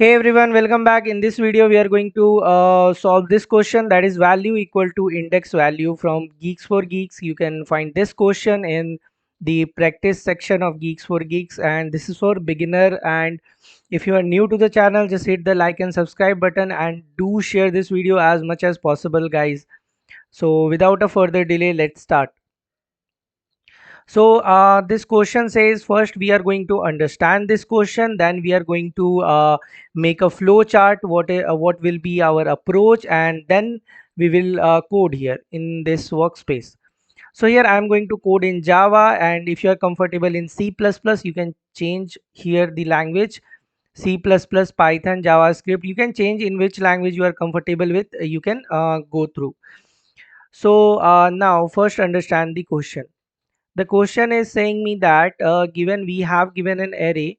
Hey everyone, welcome back. In this video, we are going to solve this question, that is value equal to index value from Geeks for Geeks. You can find this question in the practice section of Geeks for Geeks, and this is for beginner. And if you are new to the channel, just hit the like and subscribe button and do share this video as much as possible, guys. So without a further delay, let's start. So this question says first we are going to understand this question, then we are going to make a flow chart, what will be our approach, and then we will code here in this workspace. So here I am going to code in Java, and if you are comfortable in C++, you can change here the language. C++, Python, JavaScript, you can change in which language you are comfortable with, you can go through. So now first understand the question. The question is saying me that given we have given an array,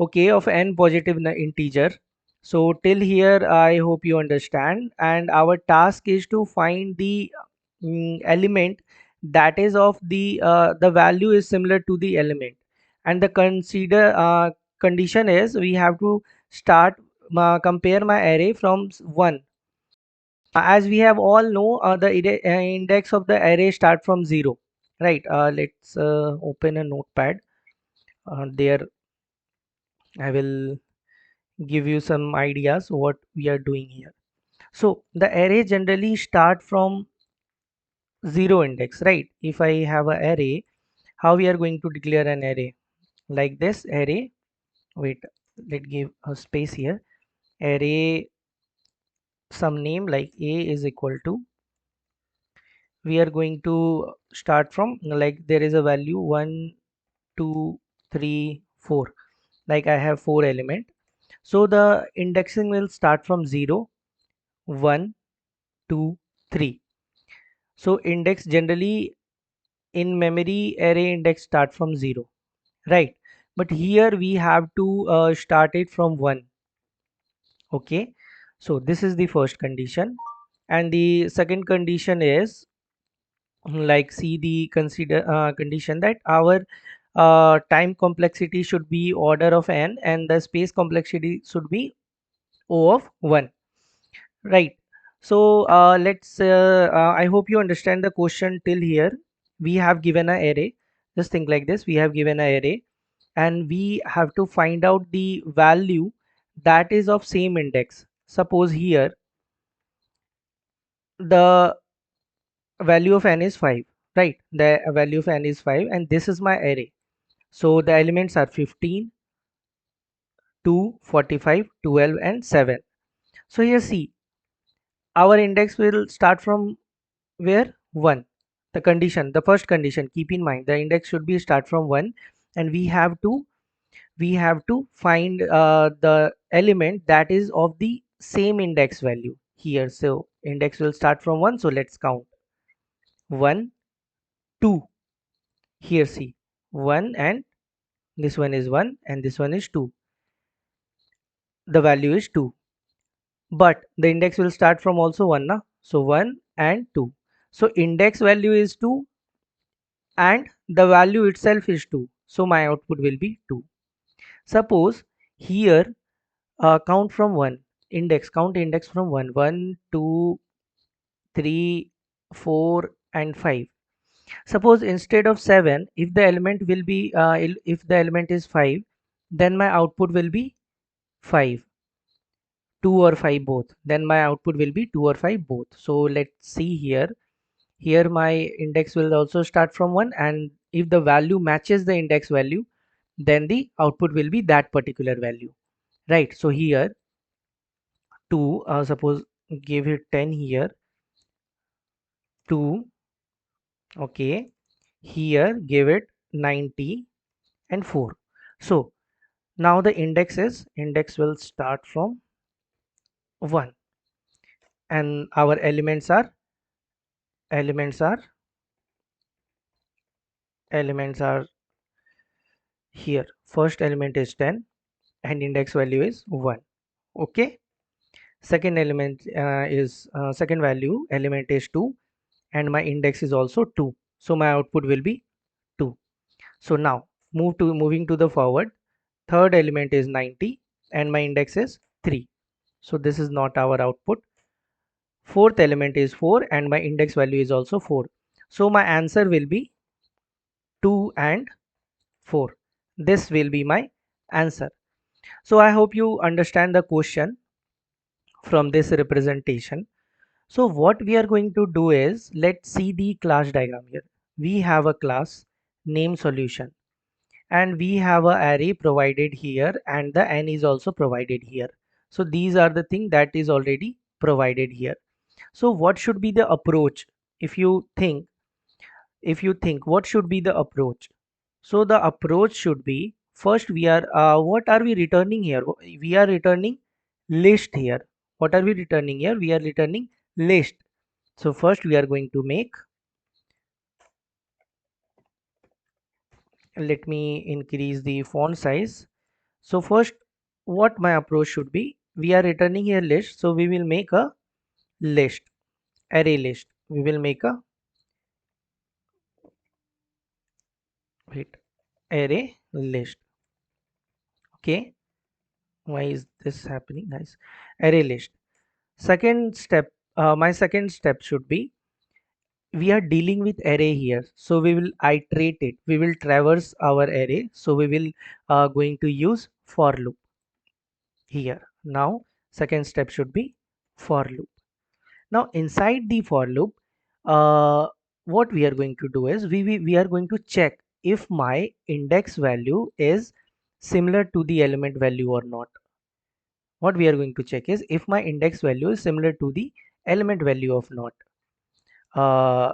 okay, of n positive integer. So till here I hope you understand, and our task is to find the element that is of the value is similar to the element, and the condition is we have to start compare my array from 1. As we have all know, the index of the array start from 0, right? Let's open a notepad. There I will give you some ideas what we are doing here. So the array generally start from 0 index, right? If I have an array, how we are going to declare an array? Like this array, wait, let's give a space here. Array some name like a is equal to, we are going to start from, like there is a value 1 2 3 4, like I have 4 element. So the indexing will start from 0 1 2 3. So index generally in memory array index start from 0, right? But here we have to start it from 1. Okay, so this is the first condition, and the second condition is, like, see the condition that our time complexity should be order of n and the space complexity should be O of 1, right? So I hope you understand the question till here. We have given an array, just think like this, we have given an array and we have to find out the value that is of same index. Suppose here the value of n is 5, right? The value of n is 5 and this is my array. So the elements are 15, 2, 45, 12 and 7. So here see, our index will start from where? 1. The condition, the first condition, keep in mind the index should be start from 1, and we have to find the element that is of the same index value here. So index will start from 1, so let's count 1 2. Here see, 1 and this one is 1 and this one is 2, the value is 2, but the index will start from also 1 na? So 1 and 2, so index value is 2 and the value itself is 2, so my output will be 2. Suppose here count from 1, count index from 1, 1 2 3 4 and 5. Suppose instead of 7, if the element will be if the element is 5, then my output will be 5, 2 or 5 both, then my output will be 2 or 5 both. So let's see here. Here my index will also start from 1, and if the value matches the index value, then the output will be that particular value, right? So here 2, suppose give it 10 here, 2, okay, here give it 90 and 4. So now the index will start from 1, and our elements are elements are here. First element is 10 and index value is 1. Okay, second element is second value element is 2 and my index is also 2, so my output will be 2. So now moving to the forward, third element is 90 and my index is 3. So this is not our output. Fourth element is 4 and my index value is also 4. So my answer will be 2 and 4. This will be my answer. So I hope you understand the question from this representation. So what we are going to do is, let's see the class diagram here. We have a class name solution and we have a array provided here and the n is also provided here. So these are the thing that is already provided here. So what should be the approach? If you think, what should be the approach? So the approach should be, first we are what are we returning here? We are returning list here. What are we returning here? We are returning list. So first we are going to make, let me increase the font size. So first what my approach should be, we are returning here list, so we will make a list, array list. We will make a, wait, array list. Okay, why is this happening, guys? Array list. Second step, my second step should be, we are dealing with array here, so we will iterate it, we will traverse our array, so we will going to use for loop here. Now second step should be for loop. Now inside the for loop, what we are going to do is, we are going to check if my index value is similar to the element value or not. What we are going to check is if my index value is similar to the element value of not, uh,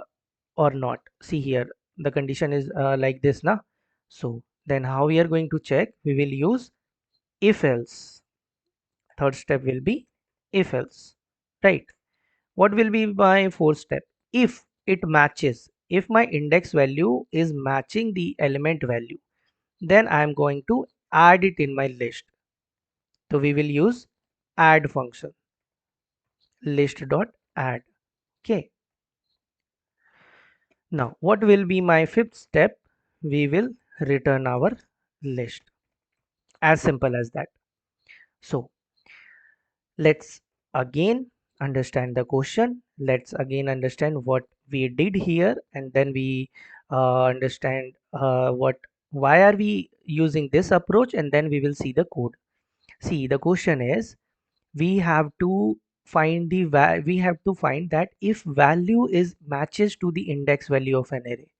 or not. See here, the condition is like this now. So then how we are going to check? We will use if else. Third step will be if else, right? What will be my fourth step? If it matches, if my index value is matching the element value, then I am going to add it in my list. So we will use add function, list dot add. Okay. Now what will be my fifth step? We will return our list. As simple as that. So let's again understand the question. Let's again understand what we did here, and then we understand what, why are we using this approach, and then we will see the code. See, the question is, we have to find the we have to find that if value is matches to the index value of an array.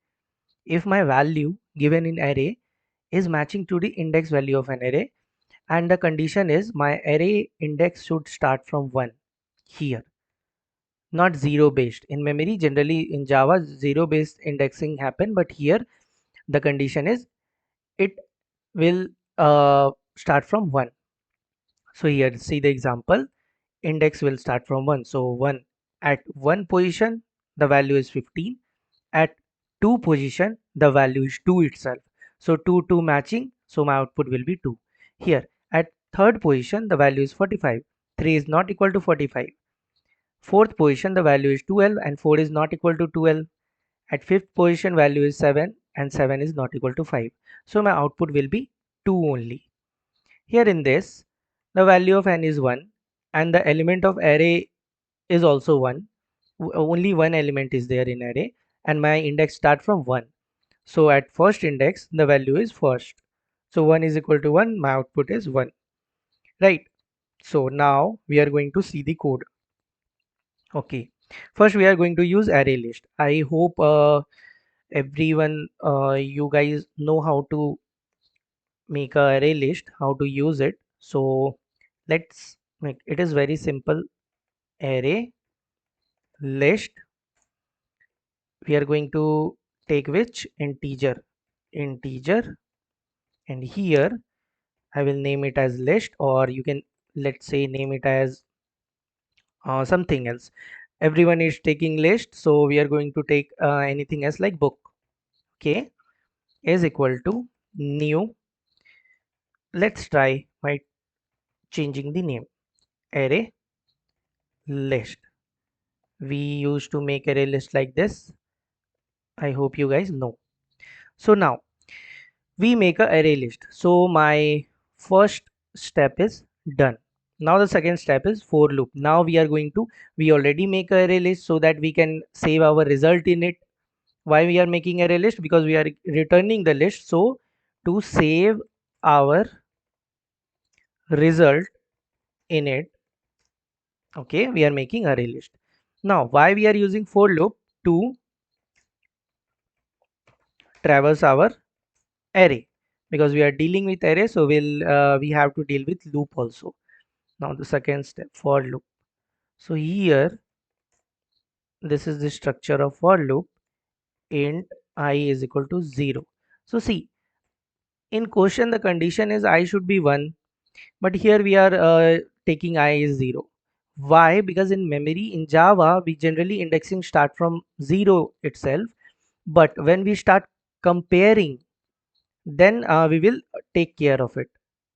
If my value given in array is matching to the index value of an array, and the condition is my array index should start from 1 here, not 0 based. In memory, generally in Java 0 based indexing happen, but here the condition is it will start from 1. So here see the example, index will start from 1. So 1, at 1 position the value is 15, at 2 position the value is 2 itself. So 2 2 matching, so my output will be 2. Here at third position the value is 45, 3 is not equal to 45. Fourth position the value is 12 and 4 is not equal to 12. At fifth position value is 7 and 7 is not equal to 5. So my output will be 2 only. Here in this, the value of n is 1 and the element of array is also 1. Only one element is there in array and my index start from 1. So at first index the value is first. So 1 is equal to 1, my output is 1. Right. So now we are going to see the code. Okay. First we are going to use array list. I hope everyone, you guys know how to make a array list, how to use it. So let's make it, is very simple. Array list, we are going to take which integer, and here I will name it as list, or you can, let's say, name it as something else. Everyone is taking list, so we are going to take anything else like book. Okay, is equal to new, let's try by changing the name, array list. We used to make array list like this. I hope you guys know. So now we make a array list. So my first step is done. Now the second step is for loop. Now we already make a array list so that we can save our result in it. Why we are making array list? Because we are returning the list. So to save our result in it, okay, we are making array list. Now why we are using for loop? To traverse our array, because we are dealing with array, so we have to deal with loop also. Now the second step, for loop. So here this is the structure of for loop. Int I is equal to 0. So see, in question the condition is I should be 1, but here we are taking I is 0. Why? Because in memory in Java we generally indexing start from 0 itself, but when we start comparing, then we will take care of it.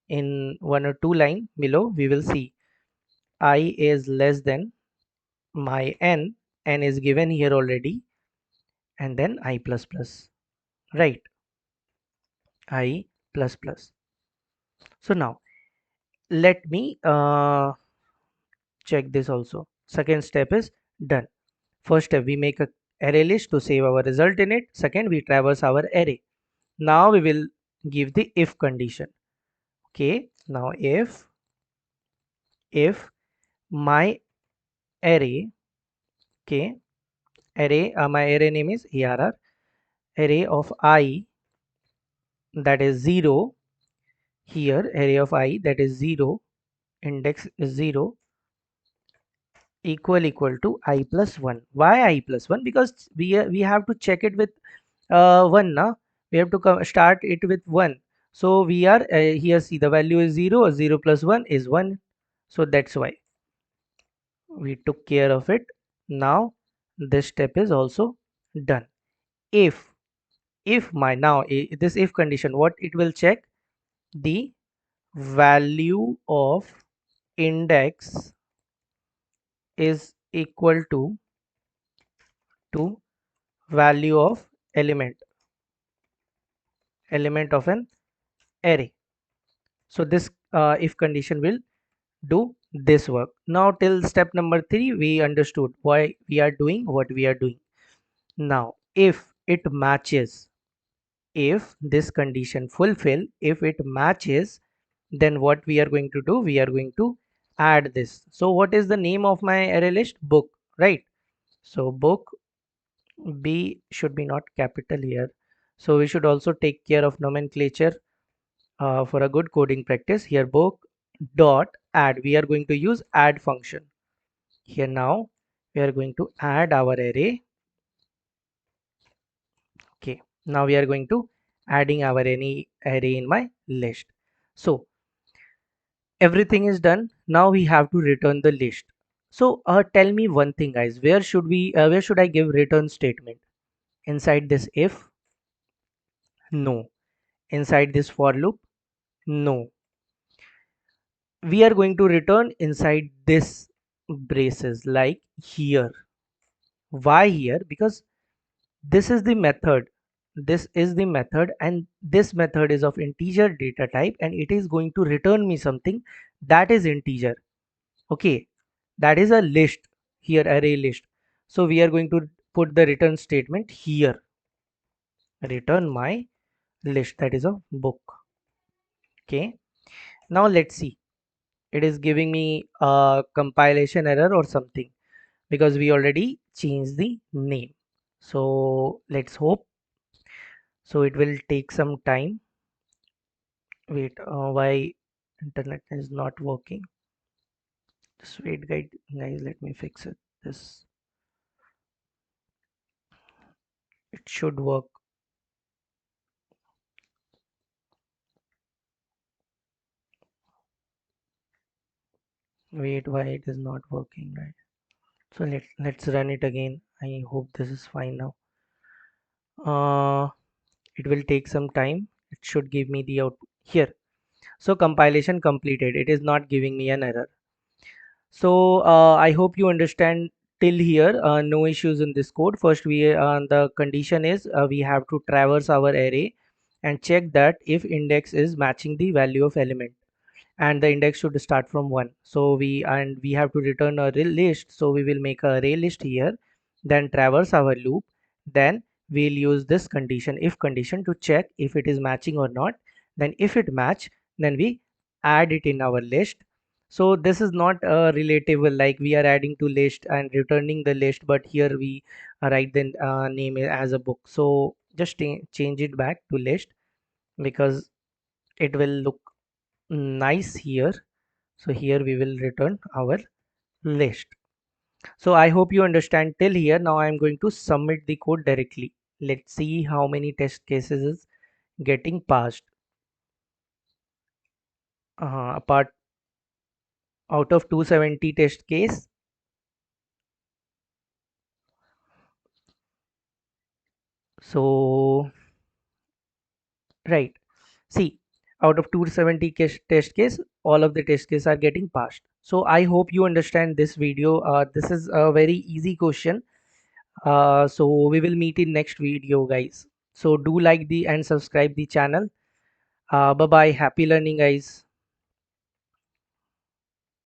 In one or two line below we will see I is less than my n is given here already, and then I plus plus, right? I plus plus. So now let me check this also. Second step is done. First step, we make a array list to save our result in it. Second, we traverse our array. Now we will give the if condition. Okay, now if my array, okay, array my array name is arr, array of I, that is 0, here array of I, that is 0, index is 0, equal to I plus 1. Why I plus 1? Because we have to check it with 1 now. We have to start it with 1. So we are here, see the value is 0, 0 plus 1 is 1. So that's why we took care of it. Now this step is also done. If my, now this if condition, what it will check? The value of index is equal to value of element of an array. So this if condition will do this work. Now till step number 3 we understood why we are doing what we are doing. Now if it matches, if this condition fulfill, if it matches, then what we are going to do? We are going to add this. So what is the name of my array list? Book, right? So book, B should be not capital here. So we should also take care of nomenclature for a good coding practice. Here book dot add, we are going to use add function. Here now we are going to add our array. Okay, now we are going to adding our any array in my list. So everything is done. Now we have to return the list. So tell me one thing guys, where should I give return statement? Inside this if? No. Inside this for loop? No. We are going to return inside this braces, like here. Why here? Because this is the method, and this method is of integer data type, and it is going to return me something that is integer. Okay, that is a list, here array list. So we are going to put the return statement here, return my list, that is a book. Okay, now let's see, it is giving me a compilation error or something, because we already changed the name. So let's hope. So it will take some time. Wait, why internet is not working? Just wait, guys, let me fix it. This, it should work. Wait, why it is not working, right? So let's run it again. I hope this is fine now. It will take some time. It should give me the output here. So compilation completed. It is not giving me an error. So I hope you understand till here. No issues in this code. First, the condition is we have to traverse our array and check that if index is matching the value of element. and the index should start from 1. So we have to return a array list, so we will make a array list here, then traverse our loop, then we'll use this condition, if condition, to check if it is matching or not. Then if it match, then we add it in our list. So this is not relatable, like we are adding to list and returning the list, but here we write the name as a book. So just change it back to list, because it will look nice here. So here we will return our list. So I hope you understand till here. Now I am going to submit the code directly. Let's see how many test cases is getting passed. Apart out of 270 test case. So right, see, out of 270 test case, all of the test cases are getting passed. So I hope you understand this video. This is a very easy question. So we will meet in next video, guys. So do like the and subscribe the channel. Bye bye, happy learning, guys.